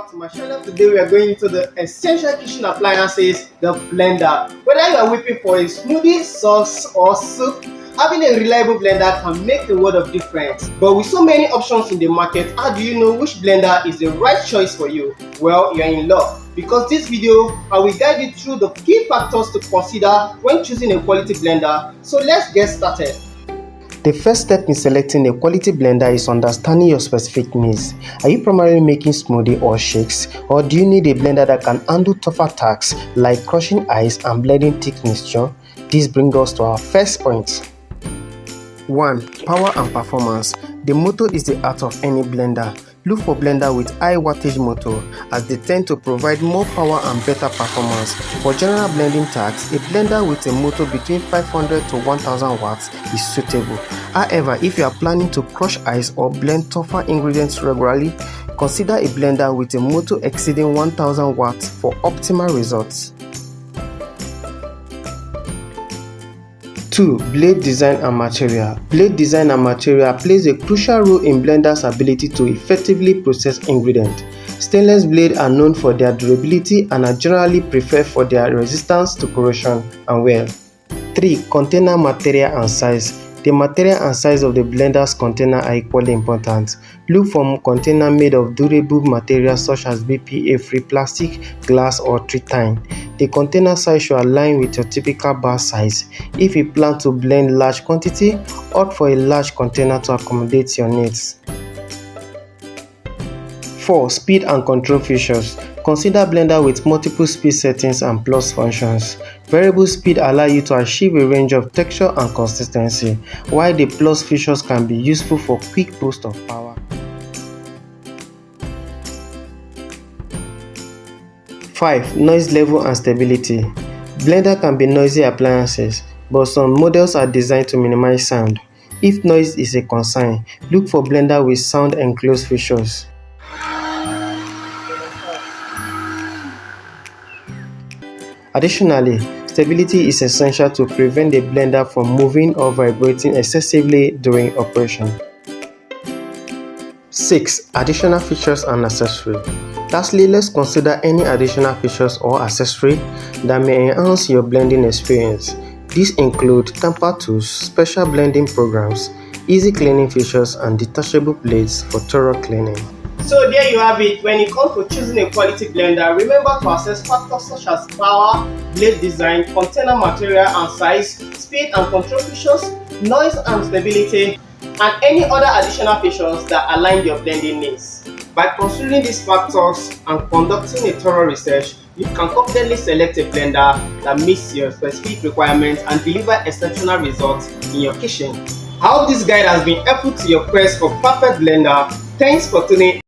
back to my channel. Today we are going into the essential kitchen appliances, the blender. Whether you are whipping for a smoothie, sauce or soup, having a reliable blender can make a world of difference. But with so many options in the market, how do you know which blender is the right choice for you? Well, you're in luck, because this video I will guide you through the key factors to consider when choosing a quality blender. So let's get started. The first step in selecting a quality blender is understanding your specific needs. Are you primarily making smoothie or shakes, or do you need a blender that can handle tougher tasks like crushing ice and blending thick mixture? This brings us to our first point. 1. Power and performance. The motor is the heart of any blender. Look for blender with high wattage motor, as they tend to provide more power and better performance. For general blending tasks, a blender with a motor between 500 to 1000 watts is suitable. However, if you are planning to crush ice or blend tougher ingredients regularly, consider a blender with a motor exceeding 1000 watts for optimal results. 2. Blade design and material. Blade design and material plays a crucial role in blenders' ability to effectively process ingredients. Stainless blades are known for their durability and are generally preferred for their resistance to corrosion and wear. 3. Container material and size. The material and size of the blender's container are equally important. Look for container made of durable materials such as BPA-free plastic, glass, or tritine. The container size should align with your typical bar size. If you plan to blend large quantity, opt for a large container to accommodate your needs. 4. Speed and control features. Consider blender with multiple speed settings and plus functions. Variable speed allows you to achieve a range of texture and consistency, while the plus features can be useful for quick boost of power. 5. Noise level and stability. Blender can be noisy appliances, but some models are designed to minimize sound. If noise is a concern, look for blender with sound enclosed features. Additionally, stability is essential to prevent the blender from moving or vibrating excessively during operation. 6. Additional features and accessories. Lastly, let's consider any additional features or accessories that may enhance your blending experience. These include tamper tools, special blending programs, easy cleaning features, and detachable blades for thorough cleaning. So there you have it. When it comes to choosing a quality blender, remember to assess factors such as power, blade design, container material and size, speed and control features, noise and stability, and any other additional features that align your blending needs. By considering these factors and conducting a thorough research, you can confidently select a blender that meets your specific requirements and deliver exceptional results in your kitchen. I hope this guide has been helpful to your quest for perfect blender. Thanks for tuning